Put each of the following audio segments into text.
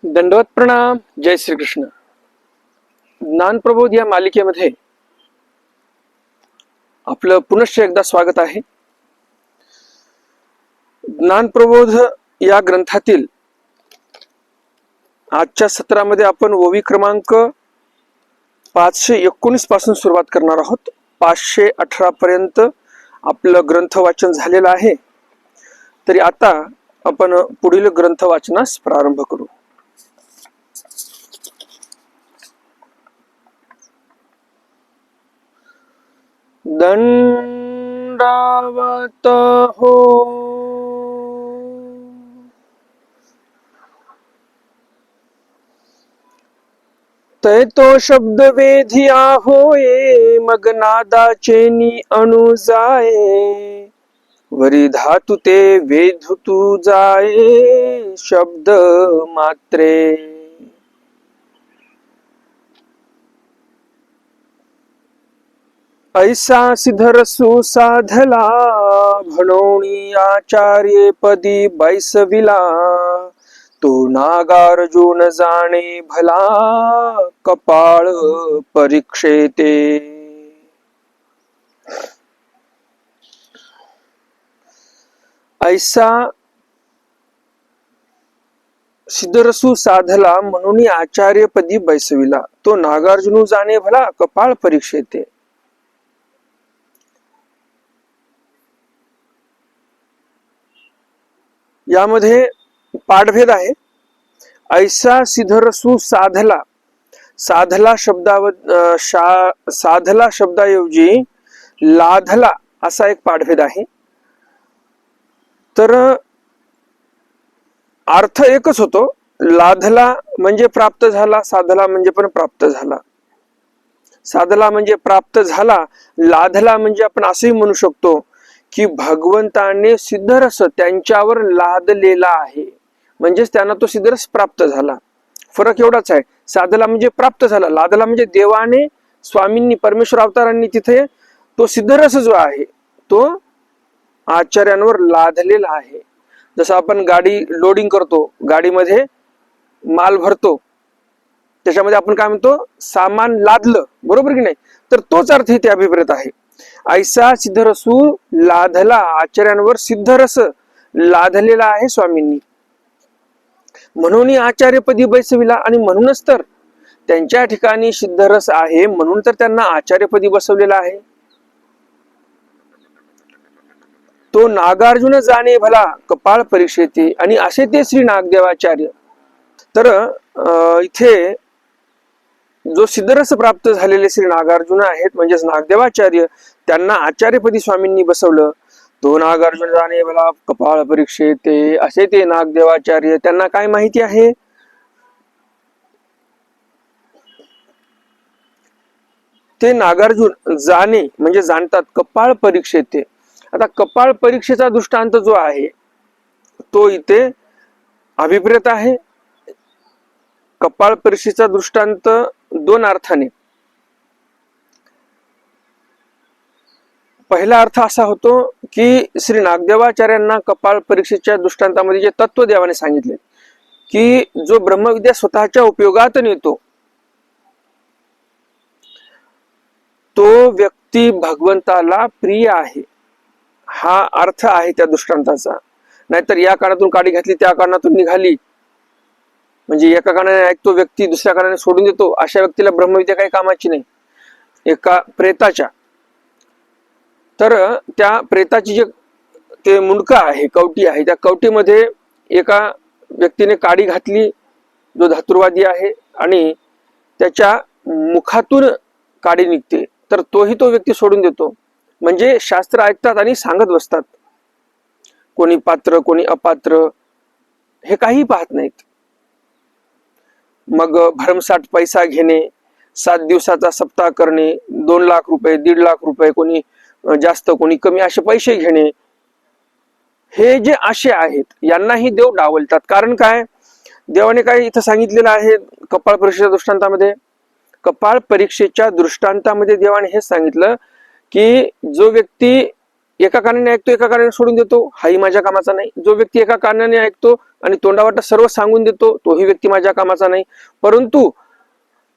दंडवत प्रणाम. जय श्रीकृष्ण. ज्ञानप्रबोध या मालिकेमध्ये आपलं पुनश्च एकदा स्वागत आहे. ज्ञानप्रबोध या ग्रंथातील आजच्या सत्रामध्ये आपण ओवी क्रमांक 519 पासून सुरुवात करणार आहोत. 518 पर्यंत आपलं ग्रंथ वाचन झालेलं आहे. तरी आता आपण पुढील ग्रंथ वाचनास प्रारंभ करू. दंडवत हो तै तो शब्द वेधिया होये, मग नादाचेनी अणु जाये, वरी धातु ते वेधुतू जाये शब्द मात्रे. ऐसा सिद्धरसु साधला, म्हणोनी आचार्ये पदी बैसविला, तो नागार्जुन जाणे भला, कपाळ परीक्षेते. ऐसा सिद्धरसु साधला, म्हणून आचार्यपदी बैसविला, तो नागार्जुन जाणे भला, कपाळ परीक्षेते. यामध्ये पाठभेद आहे. ऐसा सिद्धरसु साधला, साधला साधला शब्दाऐवजी लाधला असा एक पाठभेद आहे. तर अर्थ एकच होतो. लाधला म्हणजे प्राप्त झाला, साधला म्हणजे पण प्राप्त झाला. साधला म्हणजे प्राप्त झाला, लाधला म्हणजे आपण असंही म्हणू शकतो की भगवंताने सिद्धरस त्यांच्यावर लादलेला आहे, म्हणजेच त्यांना तो सिद्धरस प्राप्त झाला. फरक एवढाच आहे. साधला म्हणजे प्राप्त झाला, लादला म्हणजे देवाने, स्वामींनी, परमेश्वर अवतारांनी तिथे तो सिद्धरस जो आहे तो आचार्यांवर लादलेला आहे. जसं आपण गाडी लोडिंग करतो, गाडीमध्ये माल भरतो, त्याच्यामध्ये आपण काय म्हणतो, सामान लादलं, बरोबर की नाही. तर तोच अर्थ इथे अभिप्रेत आहे. ऐसा सिद्धरसू लाधला, आचार्यांवर सिद्धरस लाधलेला आहे स्वामींनी, म्हणून आचार्यपदी बैसविला. आणि म्हणूनच तर त्यांच्या ठिकाणी सिद्धरस आहे, म्हणून तर त्यांना आचार्यपदी बसवलेला आहे. तो नागार्जुन जाणे भला, कपाळ परीक्षेते. आणि असे ते श्री नागदेवाचार्य. तर इथे जो सिद्धरस प्राप्त झालेले श्री नागार्जुन आहेत, म्हणजेच नागदेवाचार्य, त्यांना आचार्यपदी स्वामींनी बसवलं. तो नागार्जुन जाणे भला, कपाळ परीक्षेते. असे ते नागदेवाचार्य. त्यांना काय माहिती आहे, ते नागार्जुन जाणे म्हणजे जाणतात, कपाळ परीक्षेते. आता कपाळ परीक्षेचा दृष्टांत जो आहे तो इथे अभिप्रेत आहे. कपाळ परीक्षेचा दृष्टांत दोन अर्थाने. पहिला अर्थ असा होतो की श्री नागदेवाचार्यांना कपाळ परीक्षेच्या दृष्टांतामध्ये जे तत्व देवाने सांगितले की जो ब्रह्मविद्या स्वतःच्या उपयोगात नेतो तो व्यक्ती भगवंताला प्रिय आहे, हा अर्थ आहे त्या दृष्टांताचा. नाहीतर या कानातून काडी घातली, त्या कानातून निघाली, म्हणजे एका कानाने ऐकतो व्यक्ती, दुसऱ्या कानाने सोडून देतो, अशा व्यक्तीला ब्रह्मविद्या काही कामाची नाही. एका प्रेताच्या, तर त्या प्रेताची जे ते मुंडका आहे, कवटी आहे, त्या कवटीमध्ये एका व्यक्तीने काडी घातली जो धातुरवादी आहे, आणि त्याच्या मुखातून काडी निघते, तर तोही तो व्यक्ती सोडून देतो. म्हणजे शास्त्र ऐकतात आणि सांगत बसतात. कोणी पात्र, कोणी अपात्र, हे काही पाहत नाहीत. मग भरमसाठ पैसा घेणे, 7 दिवसाचा सप्ताह करणे, 2 लाख रुपये, 1.5 लाख रुपये, कोणी जास्त कोणी कमी, असे पैसे घेणे, हे जे आशे आहेत यांनाही देव डावलतात. कारण काय, देवाने काय इथं सांगितलेलं आहे कपाळ परीक्षेच्या दृष्टांतामध्ये. कपाळ परीक्षेच्या दृष्टांतामध्ये देवाने हे सांगितलं की जो व्यक्ती एका कानाने ऐकतो एका कानाने सोडून देतो, हाही माझ्या कामाचा नाही. जो व्यक्ती एका कानाने ऐकतो आणि तोंडावाटा सर्व सांगून देतो, तोही व्यक्ती माझ्या कामाचा नाही. परंतु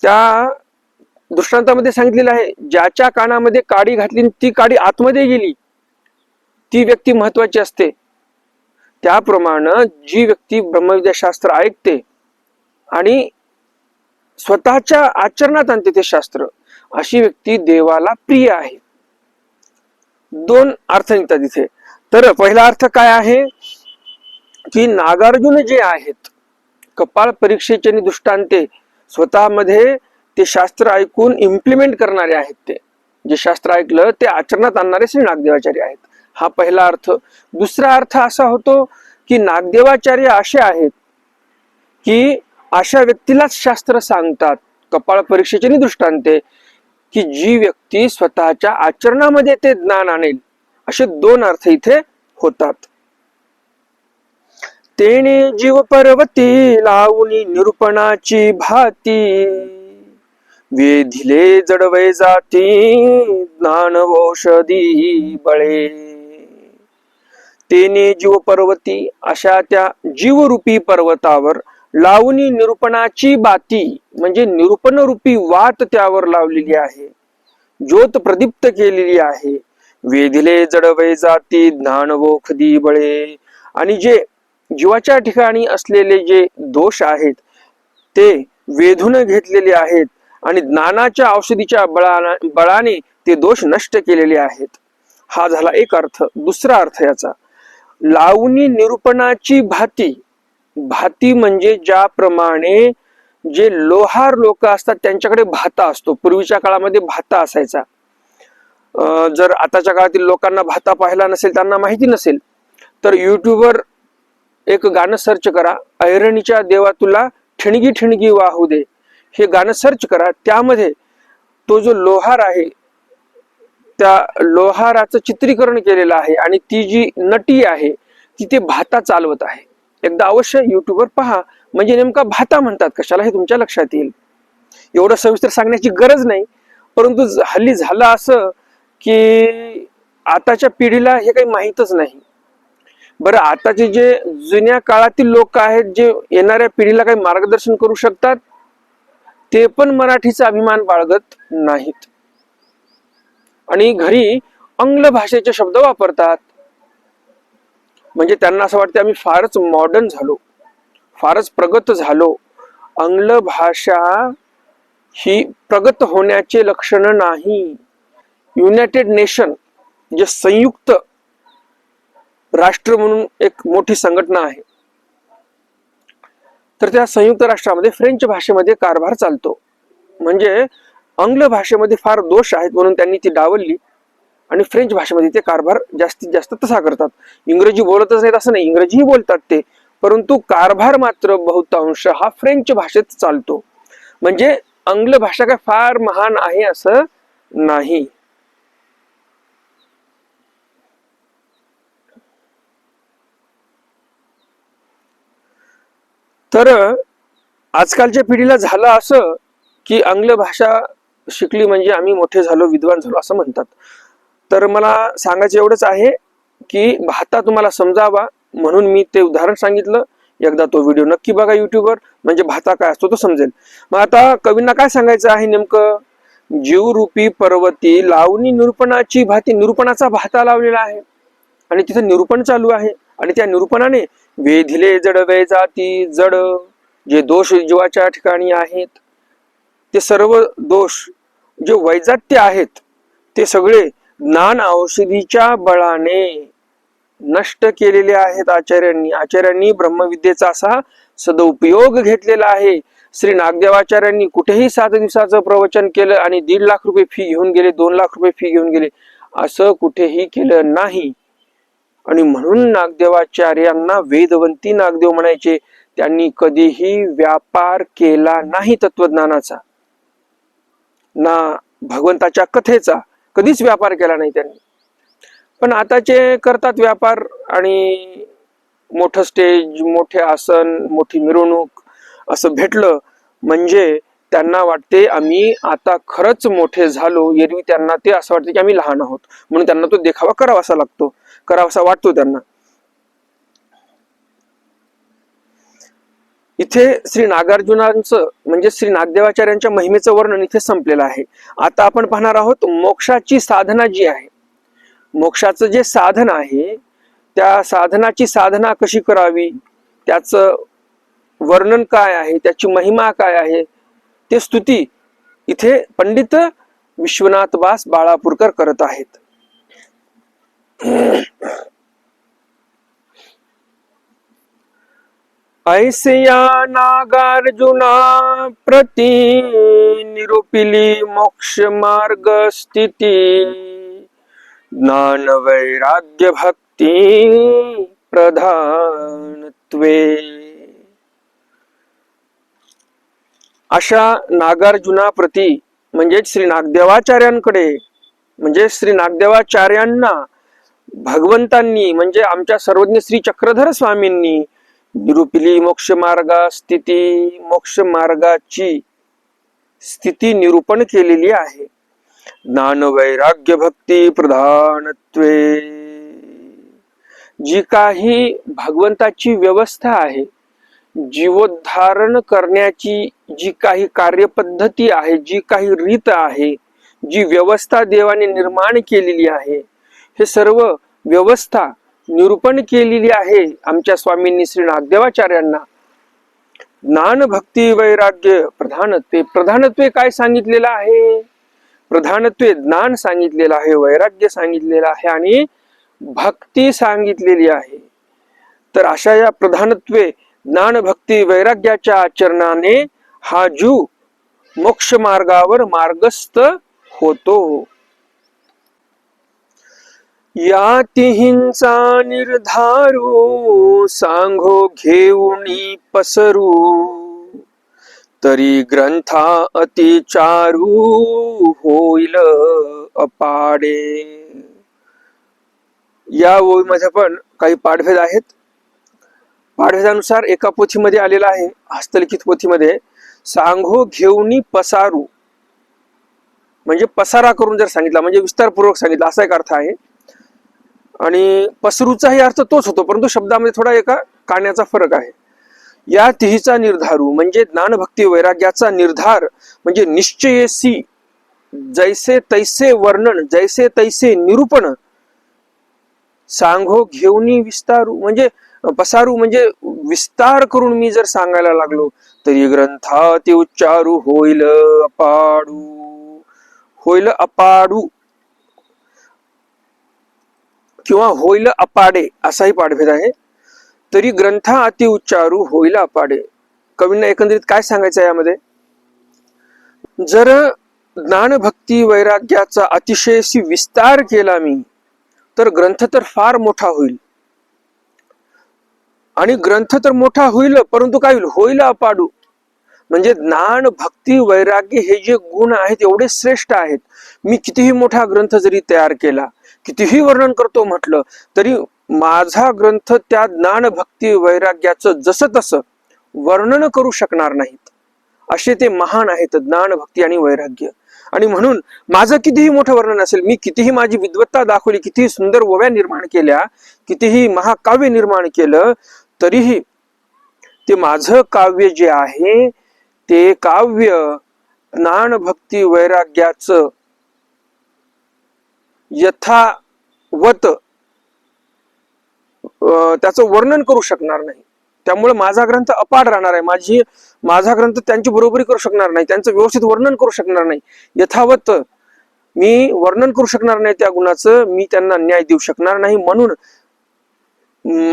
त्या दृष्टांतामध्ये सांगितलेलं आहे, ज्याच्या कानामध्ये काडी घातली ती काडी आतमध्ये गेली, ती व्यक्ती महत्वाची असते. त्याप्रमाणे जी व्यक्ती ब्रह्मविद्याशास्त्र ऐकते आणि स्वतःच्या आचरणात आणते ते शास्त्र, अशी व्यक्ती देवाला प्रिय आहे. दोन अर्थ निघतात इथे. तर पहिला अर्थ काय आहे की नागार्जुन जे आहेत, कपाळ परीक्षेचे आणि दृष्टांते स्वतःमध्ये ते शास्त्र ऐकून इम्प्लिमेंट करणारे आहेत. ते जे शास्त्र ऐकलं ते आचरणात आणणारे श्री नागदेवाचार्य आहेत. हा पहिला अर्थ. दुसरा अर्थ असा होतो की नागदेवाचार्य असे आहेत की अशा व्यक्तीलाच शास्त्र सांगतात, कपाळ परीक्षेचे दृष्टांते, की जी व्यक्ती स्वतःच्या आचरणामध्ये ते ज्ञान आणेल. असे दोन अर्थ इथे होतात. तेने जीव पर्वती लावणी निरूपणाची भाती, वेधिले जडवै जाती ज्ञान औषधी बळे. तेने जीव पर्वती, अशा त्या जीवरूपी पर्वतावर लावणी निरूपणाची बाती, म्हणजे निरूपण रूपी वात त्यावर लावलेली आहे, ज्योत प्रदीप्त केलेली आहे. वेधिले जडवै जाती ज्ञान औषधी बळे. आणि जे जीवाच्या ठिकाणी असलेले जे दोष आहेत ते वेधून घेतलेले आहेत आणि ज्ञानाच्या औषधीच्या बळाने ते दोष नष्ट केलेले आहेत. हा झाला एक अर्थ. दुसरा अर्थ याचा, लावणी निरूपणाची भाती. भाती म्हणजे ज्याप्रमाणे जे लोहार लोक असतात त्यांच्याकडे भाता असतो. पूर्वीच्या काळामध्ये भाता असायचा. जर आताच्या काळातील लोकांना भाता पाहिला नसेल, त्यांना माहिती नसेल, तर युट्यूबवर एक गाणं सर्च करा, ऐरणीच्या देवा तुला ठिणगी ठिणगी वाहू दे, हे गाणं सर्च करा. त्यामध्ये तो जो लोहार आहे त्या लोहाराचं चित्रीकरण केलेलं आहे आणि ती जी नटी आहे ती ते भाता चालवत आहे. एकदा अवश्य युट्यूबवर पहा, म्हणजे नेमका भाता म्हणतात कशाला हे तुमच्या लक्षात येईल. एवढं सविस्तर सांगण्याची गरज नाही, परंतु हल्ली झालं असं की आताच्या पिढीला हे काही माहीतच नाही. बरं, आताचे जे जुन्या काळातील लोक आहेत जे येणाऱ्या पिढीला काही मार्गदर्शन करू शकतात, ते पण मराठीचा अभिमान बाळगत नाहीत आणि घरी आंग्ल भाषेचे शब्द वापरतात. म्हणजे त्यांना असं वाटतं आम्ही फारच मॉडर्न झालो, फारच प्रगत झालो. आंग्ल भाषा ही प्रगत होण्याचे लक्षण नाही. युनायटेड नेशन, जे संयुक्त राष्ट्र म्हणून एक मोठी संघटना आहे, तर त्या संयुक्त राष्ट्रामध्ये फ्रेंच भाषेमध्ये कारभार चालतो. म्हणजे आंग्ल भाषेमध्ये फार दोष आहेत म्हणून त्यांनी ती डावलली आणि फ्रेंच भाषेमध्ये ते कारभार जास्तीत जास्त तसा करतात. इंग्रजी बोलतच नाहीत असं नाही, इंग्रजीही बोलतात ते, परंतु कारभार मात्र बहुतांश हा फ्रेंच भाषेत चालतो. म्हणजे आंग्ल भाषा काय फार महान आहे असं नाही. तर आजकालच्या पिढीला झालं असं की आंग्ल भाषा शिकली म्हणजे आम्ही मोठे झालो, विद्वान झालो असं म्हणतात. तर मला सांगायचं एवढंच आहे की भाता तुम्हाला समजावा म्हणून मी ते उदाहरण सांगितलं. एकदा तो व्हिडिओ नक्की बघा युट्यूबवर, म्हणजे भाता काय असतो तो समजेल. मग आता कवींना काय सांगायचं आहे नेमकं, जीवरूपी पर्वती लावणी निरूपणाची भाती. निरूपणाचा भाता लावलेला आहे आणि तिथे निरूपण चालू आहे आणि त्या निरूपणाने वेधिले जडवे जाती. जड जे दोष जीवाच्या ठिकाणी आहेत ते सर्व दोष जे वैजात्य आहेत ते सगळे ज्ञान औषधीच्या बळाने नष्ट केलेले आहेत आचार्यांनी. आचार्यांनी ब्रह्मविद्येचा असा सदुपयोग घेतलेला आहे. श्री नागदेवाचार्यांनी कुठेही 7 दिवसाचं प्रवचन केलं आणि 1.5 लाख रुपये फी घेऊन गेले, 2 लाख रुपये फी घेऊन गेले, असं कुठेही केलं नाही. आणि म्हणून नागदेवाचार्यांना वेदवंती नागदेव म्हणायचे. त्यांनी कधीही व्यापार केला नाही तत्वज्ञानाचा, ना भगवंताच्या कथेचा, कधीच व्यापार केला नाही त्यांनी. पण आताचे करतात व्यापार आणि मोठं स्टेज, मोठे आसन, मोठी मिरवणूक असं भेटलं म्हणजे त्यांना वाटते आम्ही आता खरंच मोठे झालो. एरवी त्यांना ते असं वाटते की आम्ही लहान आहोत, म्हणून त्यांना तो देखावा करावासा लागतो, करावासा वाटतो त्यांना. इथे श्री नागार्जुनांचं म्हणजे श्री नागदेवाचार्यांच्या महिमेचं वर्णन इथे संपलेलं आहे. आता आपण पाहणार आहोत मोक्षाची साधना जी आहे, मोक्षाचं जे साधन आहे, त्या साधनाची साधना कशी करावी, त्याचं वर्णन काय आहे, त्याची महिमा काय आहे, ते स्तुती इथे पंडित विश्वनाथ बास बाळापूरकर करत आहेत. ऐसिया नागार्जुना प्रति निरूपिली मोक्ष मार्ग स्थिती, ज्ञान वैराग्य भक्ती प्रधानत्वे. अशा नागार्जुनाप्रती म्हणजे श्री नागदेवाचार्यांकडे, म्हणजे श्री नागदेवाचार्यांना भगवंतांनी म्हणजे आमच्या सर्वज्ञ श्री चक्रधर स्वामींनी निरूपिली मोक्ष मार्गा स्थिती, मोक्ष मार्गाची स्थिती निरूपण केलेली आहे. ज्ञान वैराग्य भक्ती प्रधानत्वे. जी काही भगवंताची व्यवस्था आहे, जीवोद्धारण करण्याची जी काही कार्यपद्धती आहे, जी काही रीत आहे, जी व्यवस्था देवाने निर्माण केलेली आहे, हे सर्व व्यवस्था निरूपण केलेली आहे आमच्या स्वामींनी श्री नागदेवाचार्यांना. ज्ञान भक्ती वैराग्य प्रधानत्वे. प्रधानत्वे काय सांगितलेलं आहे? प्रधानत्वे ज्ञान सांगितलेलं आहे, वैराग्य सांगितलेलं आहे आणि भक्ती सांगितलेली आहे. तर अशा या प्रधानत्वे ज्ञान भक्ती वैराग्याच्या आचरणाने हा जीव मोक्ष मार्गावर मार्गस्थ होतो. या तिहींचा निर्धारू सांगो घेऊनी पसरू, तरी ग्रंथा अतिचारू होईल अपाडे. या ओळीमध्ये पण काही पाठभेद आहेत. पाठभेदानुसार एका पोथीमध्ये आलेला आहे, हस्तलिखित पोथीमध्ये सांगो घेऊनी पसारू म्हणजे पसारा करून जर सांगितला म्हणजे विस्तारपूर्वक सांगितला असा एक अर्थ आहे. आणि पसरूचाही अर्थ तोच होतो, परंतु शब्दामध्ये थोडा एका काण्याचा फरक आहे. या तिहीचा निर्धारू म्हणजे ज्ञान भक्ती वैराग्याचा निर्धार म्हणजे निश्चयेसी जैसे तैसे वर्णन, जैसे तैसे निरूपण. सांगो घेऊनी विस्तारू म्हणजे पसारू म्हणजे विस्तार करून मी जर सांगायला लागलो तरी ग्रंथा ते उच्चारू होईल अपाडू. होईल अपाडू किंवा होईल अपाडे असाही पाठभेद आहे. तरी ग्रंथा अति उच्चारू होईल अपाडे. कवींना एकंदरीत काय सांगायचं आहे यामध्ये? जर ज्ञान भक्ती वैराग्याचा अतिशयशी विस्तार केला मी तर ग्रंथ तर फार मोठा होईल. आणि ग्रंथ तर मोठा होईल, परंतु काय होईल? होईल अपाडू. म्हणजे ज्ञान भक्ती वैराग्य हे जे गुण आहेत एवढे श्रेष्ठ आहेत. मी कितीही मोठा ग्रंथ जरी तयार केला, कितीही वर्णन करतो म्हटलं तरी माझा ग्रंथ त्या ज्ञान भक्ती वैराग्याचं जसं तसं वर्णन करू शकणार नाहीत. असे ते महान आहेत ज्ञान भक्ती आणि वैराग्य. आणि म्हणून माझं कितीही मोठं वर्णन असेल, मी कितीही माझी विद्वत्ता दाखवली, कितीही सुंदर ओव्या निर्माण केल्या, कितीही महाकाव्य निर्माण केलं, तरीही ते माझं काव्य जे आहे ते काव्य ज्ञान भक्ती वैराग्याचं यथावत त्याचं वर्णन करू शकणार नाही. त्यामुळे माझा ग्रंथ अपाड राहणार आहे. माझा ग्रंथ त्यांची बरोबरी करू शकणार नाही, त्यांचं व्यवस्थित वर्णन करू शकणार नाही. यथावत मी वर्णन करू शकणार नाही त्या गुणाचं, मी त्यांना न्याय देऊ शकणार नाही. म्हणून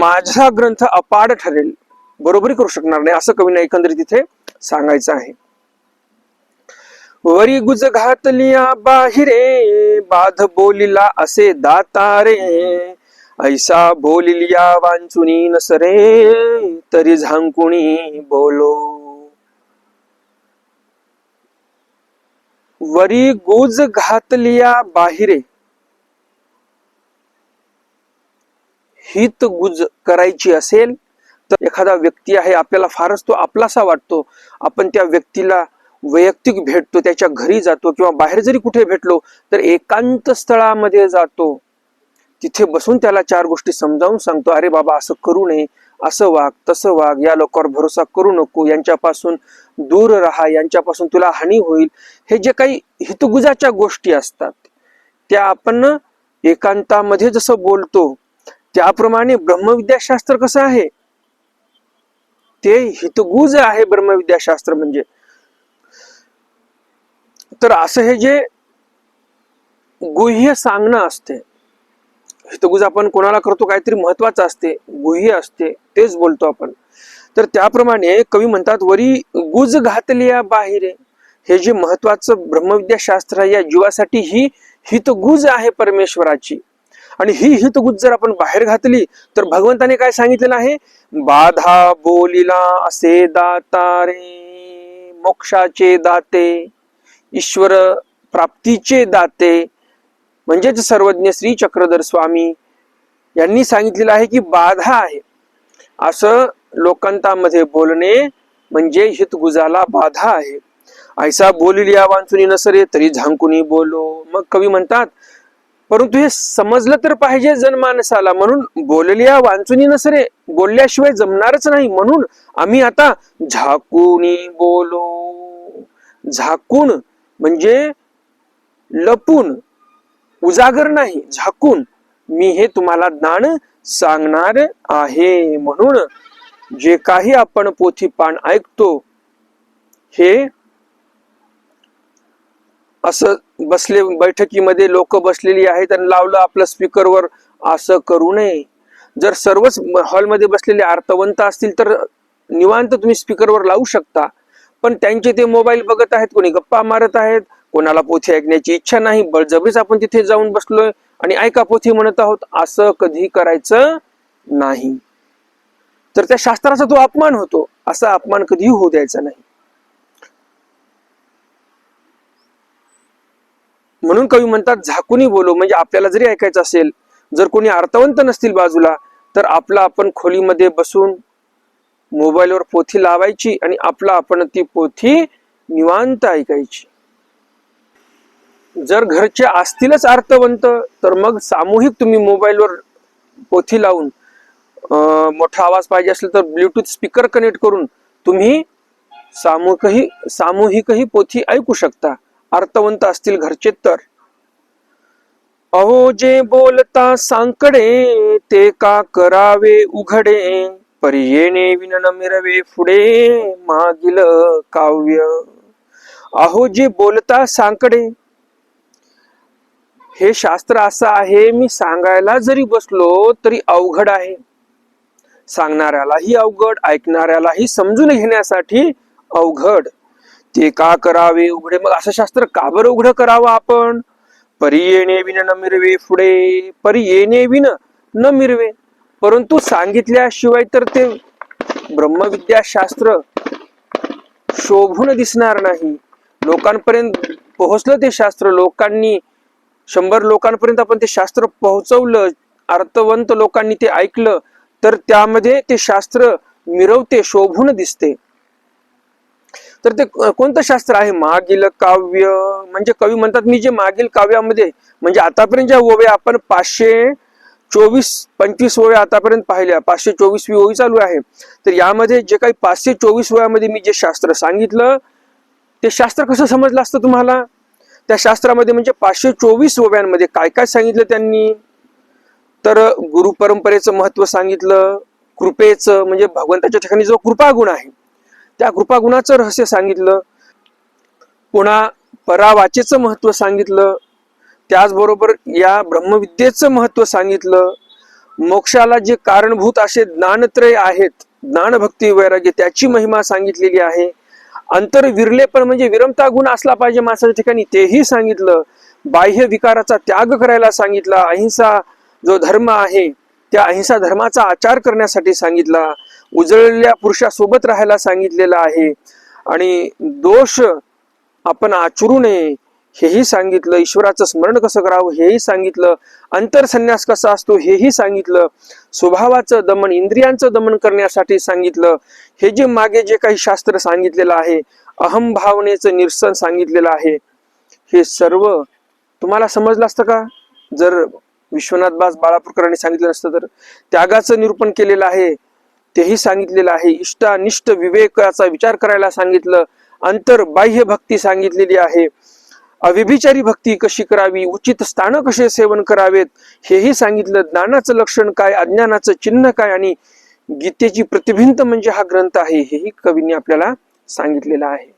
माझा ग्रंथ अपाड ठरेल, बरोबरी करू शकणार नाही, असं कवींना एकंदरीत तिथे सांगायचं आहे. वरी गुज घातलिया बाहिरे बाध बोलिला असे दातारे, ऐसा बोलिलिया वांचुनी नसरे तरी झांकुणी बोलो. वरी गुज घातलिया बाहिरे, हित गुज करायची असेल तर एखादा व्यक्ती आहे, आपल्याला फारच तो आपलासा वाटतो, आपण त्या व्यक्तीला वैयक्तिक भेटतो, त्याच्या घरी जातो किंवा बाहेर जरी कुठे भेटलो तर एकांत स्थळामध्ये जातो, तिथे बसून त्याला चार गोष्टी समजावून सांगतो. अरे बाबा, असं करू नये, असं वाग, तसं वाग, या लोकांवर भरोसा करू नको, यांच्यापासून दूर राहा, यांच्यापासून तुला हानी होईल. हे जे काही हितगुजाच्या गोष्टी असतात त्या आपण एकांतामध्ये जसं बोलतो त्याप्रमाणे ब्रह्मविद्याशास्त्र कसं आहे, ते हितगुज आहे ब्रह्मविद्याशास्त्र म्हणजे. तर असं हे जे गुह्य सांगणं असते, हितगुज आपण कोणाला करतो, काहीतरी महत्वाचं असते, गुह्य असते, तेच बोलतो आपण. तर त्याप्रमाणे कवी म्हणतात, वरी गुज घातलिया बाहेर. हे जे महत्वाचं ब्रह्मविद्याशास्त्र या जीवासाठी ही हितगुज आहे परमेश्वराची. आणि ही हितगुज जर आपण बाहेर घातली तर भगवंताने काय सांगितलेलं आहे, बाधा बोलिला असे दातारे, मोक्षाचे दाते, ईश्वर प्राप्तीचे दाते, म्हणजेच सर्वज्ञ श्री चक्रधर स्वामी यांनी सांगितलेलं आहे की बाधा आहे. असं लोकांतामध्ये बोलणे म्हणजे हितगुजाला बाधा आहे. ऐसा बोलिलिया वांचुनी नसरे तरी झांकुनी बोलो. मग कवी म्हणतात, परंतु हे समजलं तर पाहिजे जनमानसाला, म्हणून बोललिया वांचुनी नसरे, बोलल्याशिवाय जमणारच नाही, म्हणून आम्ही आता झाकुनी बोलो. झाकून म्हणजे लपून, उजागर नाही, झाकून मी हे तुम्हाला ज्ञान सांगणार आहे. म्हणून जे काही आपण पोथी पान ऐकतो हे असं बसले, बैठकीमध्ये लोक बसलेली आहेत आणि लावलं आपलं स्पीकरवर, असं करू नये. जर सर्वच हॉलमध्ये बसलेले अर्थवंत असतील तर निवांत तुम्ही स्पीकरवर लावू शकता, पण त्यांचे ते मोबाईल बघत आहेत, कोणी गप्पा मारत आहेत, कोणाला पोथी ऐकण्याची इच्छा नाही, बळजबरीच आपण तिथे जाऊन बसलोय आणि ऐका पोथी म्हणत आहोत, असं कधी करायचं नाही. तर त्या शास्त्राचा तो अपमान होतो, असा अपमान कधी होऊ द्यायचा नाही. म्हणून कवी म्हणतात झाकुनी बोलो, म्हणजे आपल्याला जरी ऐकायचं असेल, जर कोणी अर्थवंत नसतील बाजूला, तर आपला आपण खोलीमध्ये बसून मोबाईलवर पोथी लावायची आणि आपला आपण ती पोथी निवांत ऐकायची. जर घरचे असतीलच अर्थवंत तर मग सामूहिक तुम्ही मोबाईलवर पोथी लावून, मोठा आवाज पाहिजे असेल तर ब्लूटूथ स्पीकर कनेक्ट करून तुम्ही सामूहिकही पोथी ऐकू शकता, अर्थवंत असतील घरचे तर. अहो जे बोलता सांकडे, ते का करावे उघडे, परी येणे विन न मिरवे पुढे मागील काव्य. अहो जे बोलता सांकडे, हे शास्त्र असं आहे, मी सांगायला जरी बसलो तरी अवघड आहे, सांगणाऱ्यालाही अवघड, ऐकणाऱ्यालाही समजून घेण्यासाठी अवघड. ते का करावे उघडे, मग असं शास्त्र का बरं उघडं करावं आपण. परी येणे विन न मिरवे पुढे, परी येणे विन न मिरवे, परंतु सांगितल्याशिवाय तर ते ब्रह्मविद्याशास्त्र शोभून दिसणार नाही. लोकांपर्यंत पोहोचलं ते शास्त्र, लोकांनी 100 लोकांपर्यंत आपण ते शास्त्र पोहोचवलं, अर्थवंत लोकांनी ते ऐकलं, तर त्यामध्ये ते शास्त्र मिरवते, शोभून दिसते. तर ते कोणतं शास्त्र आहे, मागील काव्य. म्हणजे कवी म्हणतात, मी जे मागील काव्यामध्ये, म्हणजे आतापर्यंत ज्या ओव्या आपण 524-25 ओव्या आतापर्यंत पाहिल्या, 524वी ओवी चालू आहे, तर यामध्ये जे काही 524 ओव्यामध्ये मी जे शास्त्र सांगितलं, ते शास्त्र कसं समजलं असतं तुम्हाला. त्या शास्त्रामध्ये म्हणजे 524 ओव्यांमध्ये काय काय सांगितलं त्यांनी, तर गुरु परंपरेचं महत्व सांगितलं, कृपेचं म्हणजे भगवंताच्या ठिकाणी जो कृपागुण आहे त्या कृपागुणाचं रहस्य सांगितलं, पुन्हा परावाचेचं महत्व सांगितलं, त्याचबरोबर या ब्रह्मविद्येचं महत्व सांगितलं, मोक्षाला जे कारणभूत असे ज्ञानत्रय आहेत, ज्ञान भक्ती वैराग्य, त्याची महिमा सांगितलेली आहे, अंतर्विरलेपण म्हणजे विरमता गुण असला पाहिजे माणसाच्या ठिकाणी, तेही सांगितलं, बाह्य विकाराचा त्याग करायला सांगितला, अहिंसा जो धर्म आहे त्या अहिंसा धर्माचा आचार करण्यासाठी सांगितला, उजळलेल्या पुरुषासोबत राहायला सांगितलेला आहे, आणि दोष आपण आचरू नये हेही सांगितलं, ईश्वराचं स्मरण कसं करावं हेही सांगितलं, अंतरसन्यास कसा असतो हेही सांगितलं, स्वभावाचं दमन, इंद्रियांचं दमन करण्यासाठी सांगितलं. हे जे मागे जे काही शास्त्र सांगितलेलं आहे, अहम भावनेचं निरसन सांगितलेलं आहे, हे सर्व तुम्हाला समजलं असतं का जर विश्वनाथ दास बाळापूरकरांनी सांगितलं नसतं तर? त्यागाचं निरूपण केलेलं आहे, तेही सांगितलेलं आहे. इष्टानिष्ट विवेकाचा विचार करायला सांगितलं, अंतर्बाह्य भक्ती सांगितलेली आहे, अव्यभिचारी भक्ती कशी करावी, उचित स्थान कसे सेवन करावेत हेही सांगितलं, ज्ञानाचं लक्षण काय, अज्ञानाचं चिन्ह काय, आणि गीतेची प्रतिभिंत म्हणजे हा ग्रंथ आहे हेही कवींनी आपल्याला सांगितलेलं आहे.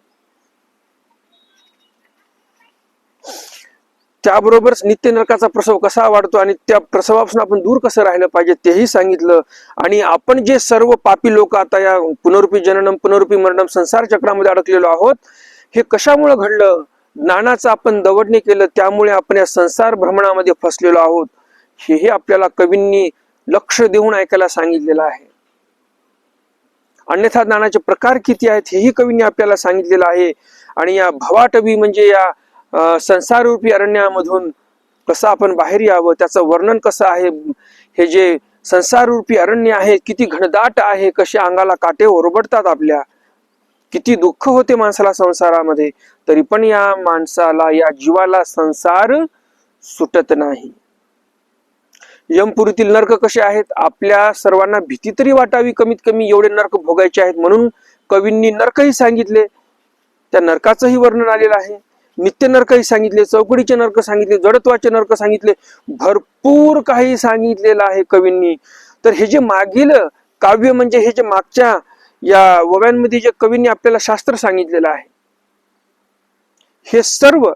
त्याबरोबरच नित्य नरकाचा प्रसव कसा वाढतो आणि त्या प्रसवापासून आपण दूर कसं राहिलं पाहिजे तेही सांगितलं. आणि आपण जे सर्व पापी लोक आता या पुनरुपी जननम पुनरुपी मरणम संसार चक्रामध्ये अडकलेलो आहोत, हे कशामुळे घडलं? ज्ञानाचं आपण दवडणे केलं, त्यामुळे आपण या संसार भ्रमणामध्ये फसलेलो आहोत. हेही आपल्याला कवींनी लक्ष देऊन ऐकायला सांगितलेलं आहे. अन्यथा ज्ञानाचे प्रकार किती आहेत हेही कवींनी आपल्याला सांगितलेलं आहे. आणि या भवाटवी म्हणजे या संसाररूपी अरण्यामधून कसं आपण बाहेर यावं, त्याचं वर्णन कसं आहे. हे जे संसाररूपी अरण्य आहे किती घनदाट आहे, कसे अंगाला काटे ओरबडतात आपल्या, किती दुःख होते माणसाला संसारामध्ये, तरी पण या माणसाला, या जीवाला संसार सुटत नाही. यमपुरीतील नरक कसे आहेत, आपल्या सर्वांना भीती तरी वाटावी कमीत कमी एवढे नरक भोगायचे आहेत, म्हणून कवींनी नरकही सांगितले, त्या नरकाचंही वर्णन आलेलं आहे. नित्य नरकही सांगितले, चौकडीचे नरक सांगितले, जडत्वाचे नरक सांगितले, भरपूर काही सांगितलेलं आहे कवींनी. तर हे जे मागील काव्य म्हणजे हे जे मागच्या या ओव्यांमध्ये जे कवींनी आपल्याला शास्त्र सांगितलेलं आहे, हे सर्व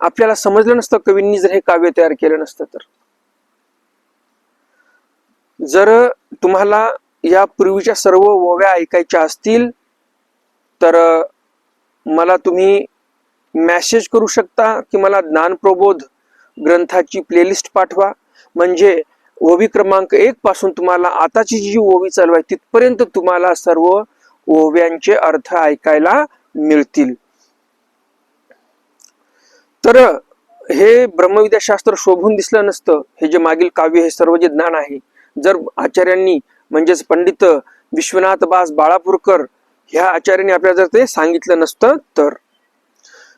आपल्याला समजलं नसतं कवींनी जर हे काव्य तयार केलं नसतं तर. जर तुम्हाला या पूर्वीच्या सर्व ओव्या ऐकायच्या असतील तर मला तुम्ही मेसेज करू शकता की मला ज्ञानप्रबोध ग्रंथाची प्लेलिस्ट पाठवा, म्हणजे ओवी क्रमांक 1 पासून तुम्हाला आताची जी ओवी चालू आहे तिथपर्यंत तुम्हाला सर्व ओव्यांचे अर्थ ऐकायला मिळतील. तर हे ब्रह्मविद्याशास्त्र शोभून दिसलं नसतं, हे जे मागील काव्य हे सर्व जे ज्ञान आहे, जर आचार्यांनी म्हणजेच पंडित विश्वनाथ दास बाळापूरकर ह्या आचार्यांनी आपल्याला जर ते सांगितलं नसतं तर.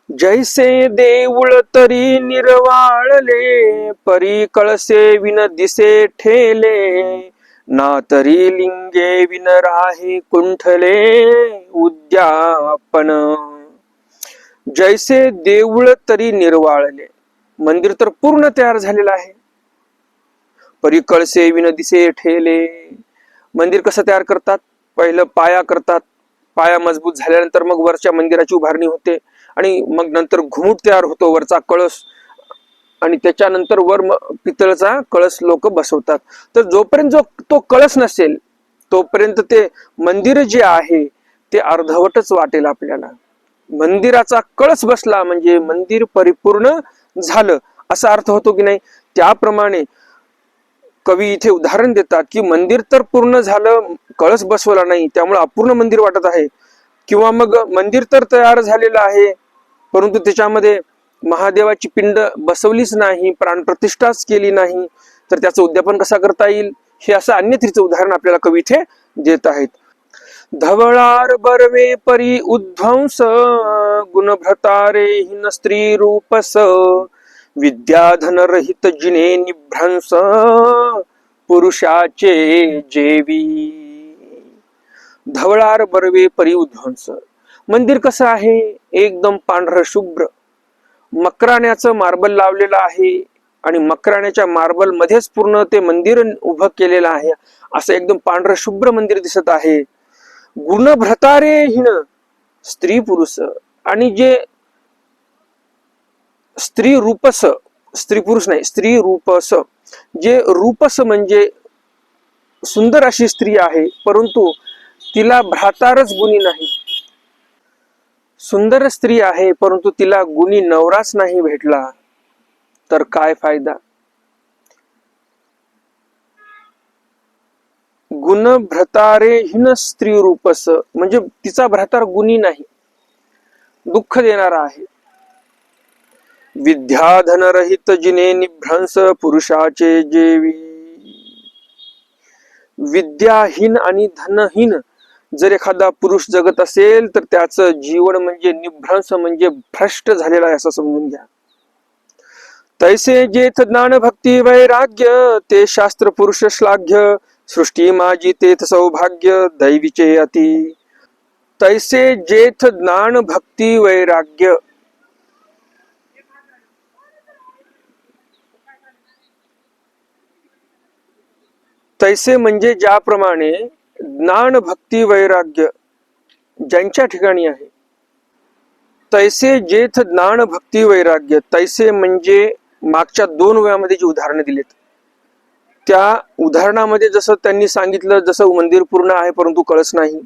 जैसे देऊळ तरी निर्वाळले, परी कळसे विन दिसे ठेले, ना तरी लिंगे विन राहे कुंठले उद्यापन. जैसे देऊळ तरी निर्वाळले, मंदिर तर पूर्ण तयार झालेलं आहे. परी कळसे विन दिसे ठेले, मंदिर कसं तयार करतात, पहिलं पाया करतात, पाया मजबूत झाल्यानंतर मग वरच्या मंदिराची उभारणी होते, आणि मग नंतर घुमट तयार होतो, वरचा कळस, आणि त्याच्यानंतर वर पितळचा कळस लोक बसवतात. तर जोपर्यंत तो कळस नसेल तोपर्यंत ते मंदिर जे आहे ते अर्धवटच वाटेल आपल्याला. मंदिराचा कळस बसला म्हणजे मंदिर परिपूर्ण झालं असा अर्थ होतो की नाही. त्याप्रमाणे कवी इथे उदाहरण देतात की मंदिर तर पूर्ण झालं, कळस बसवला नाही, त्यामुळे अपूर्ण मंदिर वाटत आहे. किंवा मग मंदिर तर तयार झालेलं आहे परंतु त्याच्यामध्ये महादेवाची पिंड बसवलीच नाही, प्राणप्रतिष्ठाच केली नाही, तर त्याचं उद्यापन कसा करता येईल, हे असं अन्यथीचं उदाहरण आपल्याला कवी इथे देत आहेत. धवळार बरवे परी उध्वंस, गुणभ्रतारे हिन स्त्री रूपस, विद्याधन रहित जिने निभ्रंश, पुरुषाचे जेवी. धवळार बरवे परी उध्वंस, मंदिर कसं आहे, एकदम पांढर शुभ्र, मकराण्याचं मार्बल लावलेलं आहे, आणि मकराण्याच्या मार्बल मध्येच पूर्ण ते मंदिर उभं केलेलं आहे, असं एकदम पांढर शुभ्र मंदिर दिसत आहे. गुणभ्रतारे हिन स्त्री पुरुष, आणि जे स्त्री रूपस, स्त्री पुरुष नाही स्त्री रूपस, जे रूपस म्हणजे सुंदर अशी स्त्री आहे परंतु तिला भ्रातारच गुणी नाही. सुंदर स्त्री आहे परंतु तिला गुणी नवराच नाही भेटला तर काय फायदा. गुण भ्रतारे हिन स्त्री रूपस म्हणजे तिचा भ्रातार गुणी नाही. दुःख देणारा आहे. विद्या धनरहित जिने निभ्रंश पुरुषाचे जेवी. विद्याहीन आणि धनहीन जर एखादा पुरुष जगत असेल तर त्याचं जीवन म्हणजे निभ्रंश म्हणजे भ्रष्ट झालेला आहे असं समजून घ्या. तैसे जेथ ज्ञान भक्ती वैराग्य ते शास्त्र पुरुष श्लाघ्य. सृष्टी माझी तेथ सौभाग्य दैवीचे अति. तैसे जेथ ज्ञान भक्ती वैराग्य. तैसे म्हणजे ज्याप्रमाणे ज्ञान भक्ती वैराग्य ज्यांच्या ठिकाणी आहे. तैसे जेथ ज्ञान भक्ती वैराग्य. तैसे म्हणजे मागच्या 2 वेळामध्ये जी उदाहरणं दिलीत त्या उदाहरणामध्ये जसं त्यांनी सांगितलं, जसं मंदिर पूर्ण आहे परंतु कळस नाही.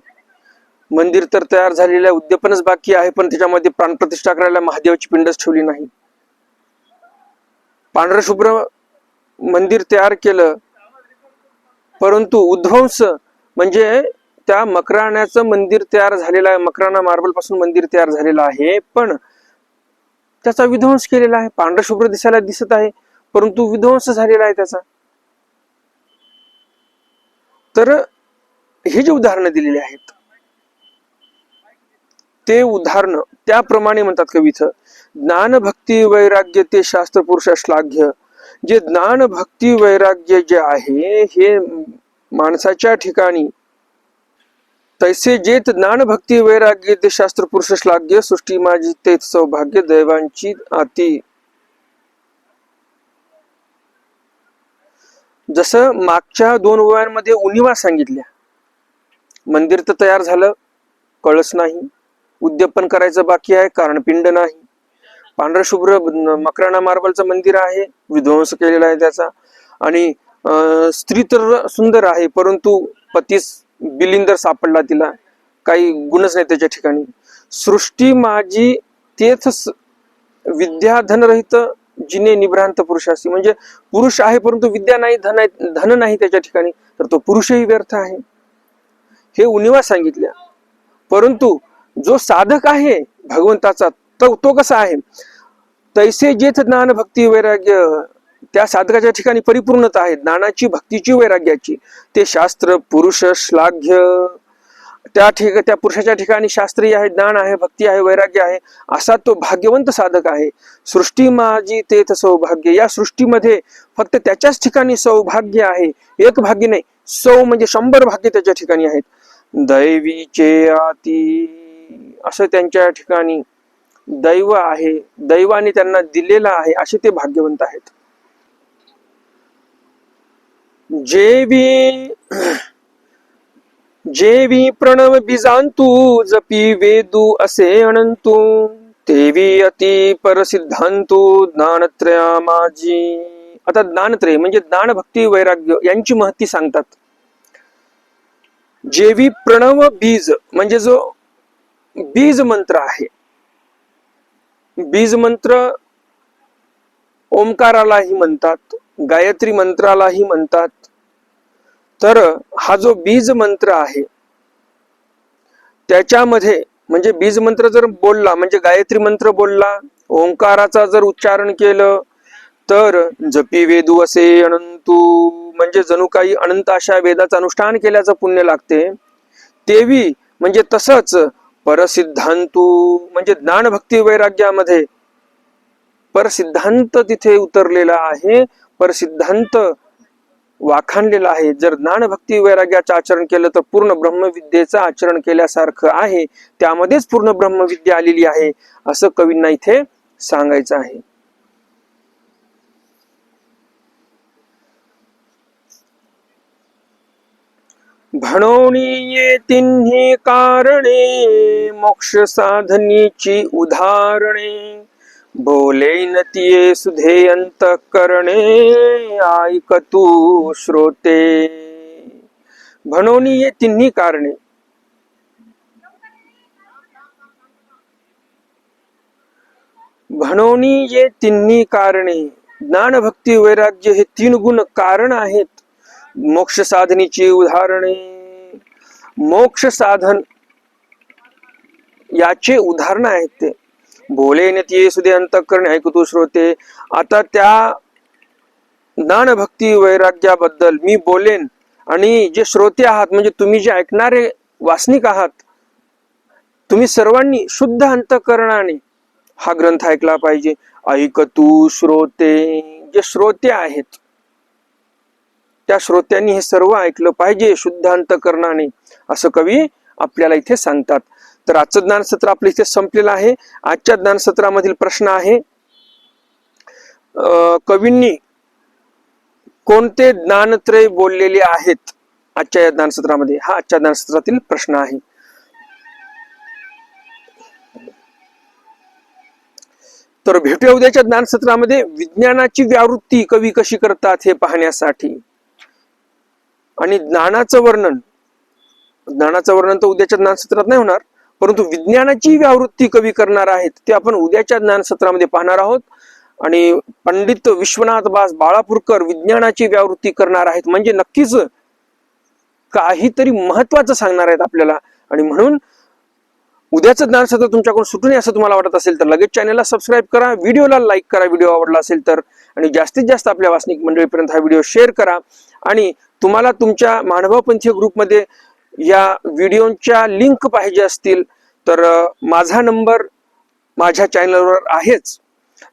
मंदिर तर तयार झालेलं आहे, उद्यापनच बाकी आहे, पण त्याच्यामध्ये प्राणप्रतिष्ठा करायला महादेवाची पिंडच ठेवली नाही. पांढरं शुभ्र मंदिर तयार केलं परंतु उद्ध्वंस म्हणजे त्या मकराण्याचं मंदिर तयार झालेलं आहे, मकराणा मार्बल पासून मंदिर तयार झालेलं आहे, पण त्याचा विध्वंस केलेला आहे. पांढरं शुभ्र दिसायला दिसत आहे परंतु विध्वंस झालेला आहे त्याचा. तर हे जे उदाहरणं दिलेली आहेत ते उदाहरण त्याप्रमाणे म्हणतात कवीचं, ज्ञान भक्ती वैराग्य ते शास्त्र पुरुष श्लाघ्य. जे ज्ञान भक्ती वैराग्य जे आहे हे माणसाच्या ठिकाणी. तैसे जेत ज्ञान भक्ती वैराग्य ते शास्त्र पुरुष श्लाघ्य. सृष्टी माझी तेच सौभाग्य दैवांची अति. जसं मागच्या 2 ओव्यांमध्ये उणिवा सांगितल्या. मंदिर तर तयार झालं, कळस नाही, उद्यापन करायचं बाकी आहे, कारण पिंड नाही. पांढरं शुभ्र मकराणा मार्बलचं मंदिर आहे, विध्वंस केलेला आहे त्याचा. आणि स्त्री तर सुंदर आहे परंतु पतीस बिलिंदर सापडला, तिला काही गुणच नाही त्याच्या ठिकाणी. सृष्टी माझी तेथ विद्या धनरहित जिने निभ्रांत पुरुषासी. म्हणजे पुरुष आहे परंतु विद्या नाही, धन नाही त्याच्या ठिकाणी, तर तो पुरुषही व्यर्थ आहे. हे उणिवा सांगितल्या. परंतु जो साधक आहे भगवंताचा तो कसा आहे. तैसे जेथ ज्ञान भक्ती वैराग्य. त्या साधकाच्या ठिकाणी परिपूर्णता आहे ज्ञानाची, भक्तीची, वैराग्याची. ते शास्त्र पुरुष श्लाघ्य. त्या पुरुषाच्या ठिकाणी शास्त्रीय आहे, ज्ञान आहे, भक्ती आहे, वैराग्य आहे, असा तो भाग्यवंत साधक आहे. सृष्टी माझी तेथ सौभाग्य. या सृष्टीमध्ये फक्त त्याच्याच ठिकाणी सौभाग्य आहे, एक भाग्य नाही, सौ म्हणजे 100 भाग्य त्याच्या ठिकाणी आहेत. दैवीचे अति. असं त्यांच्या ठिकाणी दैव आहे, दैवाने त्यांना दिलेला आहे, असे ते भाग्यवंत आहेत. जेवी प्रणव बीजांतू जपी वेदू असे अनंतू. तेवी अति परसिद्धांतू ज्ञानत्रया माझी. आता ज्ञानत्रय म्हणजे ज्ञान भक्ती वैराग्य यांची महती सांगतात. जेवी प्रणव बीज म्हणजे जो बीज मंत्र आहे. बीज मंत्र ओंकारालाही म्हणतात, गायत्री मंत्रालाही म्हणतात. तर हा जो बीज मंत्र आहे त्याच्यामध्ये म्हणजे बीज मंत्र जर बोलला म्हणजे गायत्री मंत्र बोलला, ओंकाराचा जर उच्चारण केलं तर जपी वेदू असे अनंतू म्हणजे जणू काही अनंत अशा वेदाचं अनुष्ठान केल्याचं पुण्य लागते. तेवी म्हणजे तसंच परसिद्धांतू म्हणजे ज्ञान भक्ती वैराग्यामध्ये परसिद्धांत तिथे उतरलेला आहे, परसिद्धांत वाखाणलेला आहे. जर ज्ञान भक्ती वैराग्याचं आचरण केलं तर पूर्ण ब्रह्मविद्येचं आचरण केल्यासारखं आहे, त्यामध्येच पूर्ण ब्रह्मविद्या आलेली आहे असं कवींना इथे सांगायचं आहे. म्हणोनी ये तिन्ही कारणे मोक्ष साधनीची उदाहरणे. बोले नतिये सुधे अंतःकरणे ऐक तू श्रोते. म्हणोनी ये तिन्ही कारणे. म्हणोनी ये तिन्ही कारणे. ज्ञान भक्ती वैराग्य हे 3 गुण कारण आहेत मोक्ष साधनीची उदाहरणे. मोक्ष साधन याचे उदाहरण आहेत ते. बोले नेते सुदे अंतःकरणे ऐकतो श्रोते. आता त्या ज्ञान भक्ती वैराग्याबद्दल मी बोलेन, आणि जे श्रोते आहात म्हणजे तुम्ही जे ऐकणारे वासनिक आहात, तुम्ही सर्वांनी शुद्ध अंतःकरणाने हा ग्रंथ ऐकला पाहिजे. ऐकतू श्रोते, जे श्रोते आहेत त्या श्रोत्यांनी हे सर्व ऐकलं पाहिजे शुद्ध अंतःकरणाने, असं कवी आपल्याला इथे सांगतात. तर आजचं ज्ञानसत्र आपलं इथे संपलेलं आहे. आजच्या ज्ञानसत्रामधील प्रश्न आहे, कवींनी कोणते ज्ञानत्रय बोललेले आहेत आजच्या या ज्ञानसत्रामध्ये? हा आजच्या ज्ञानसत्रातील प्रश्न आहे. तर भेटूया उद्याच्या ज्ञानसत्रामध्ये विज्ञानाची व्यावृत्ती कवी कशी करतात हे पाहण्यासाठी, आणि ज्ञानाचं वर्णन तर उद्याच्या ज्ञानसत्रात नाही होणार, परंतु विज्ञानाची व्यावृत्ती कवी करणार आहेत ते आपण उद्याच्या ज्ञानसत्रामध्ये पाहणार आहोत. आणि पंडित विश्वनाथ बाळापूरकर विज्ञानाची व्यावृत्ती करणार आहेत, म्हणजे नक्कीच काहीतरी महत्वाचं सांगणार आहेत आपल्याला. आणि म्हणून उद्याचं ज्ञानसत्र तुमच्याकडून सुटू नये असं तुम्हाला वाटत असेल तर लगेच चॅनलला सबस्क्राईब करा, व्हिडिओला लाईक करा व्हिडिओ आवडला असेल तर, आणि जास्तीत जास्त आपल्या वासनिक मंडळीपर्यंत हा व्हिडिओ शेअर करा. आणि तुम्हाला तुमच्या मानवपंथीय ग्रुपमध्ये या व्हिडिओच्या लिंक पाहिजे असतील तर माझा नंबर माझ्या चॅनलवर आहेच,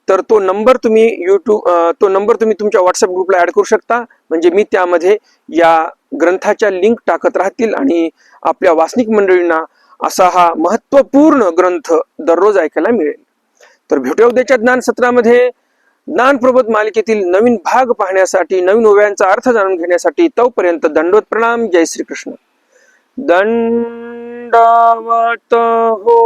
तर तो नंबर तुम्ही तुमच्या व्हॉट्सअप ग्रुपला ऍड करू शकता, म्हणजे मी त्यामध्ये या ग्रंथाच्या लिंक टाकत राहतील आणि आपल्या वासनिक मंडळींना असा हा महत्वपूर्ण ग्रंथ दररोज ऐकायला मिळेल. तर भेटूया उद्याच्या ज्ञानसत्रामध्ये. ज्ञानप्रबोध मालिकेतील नवीन भाग पाहण्यासाठी, नवीन ओव्यांचा अर्थ जाणून घेण्यासाठी तोपर्यंत दंडवत प्रणाम. जय श्री कृष्ण. दंडवत हो.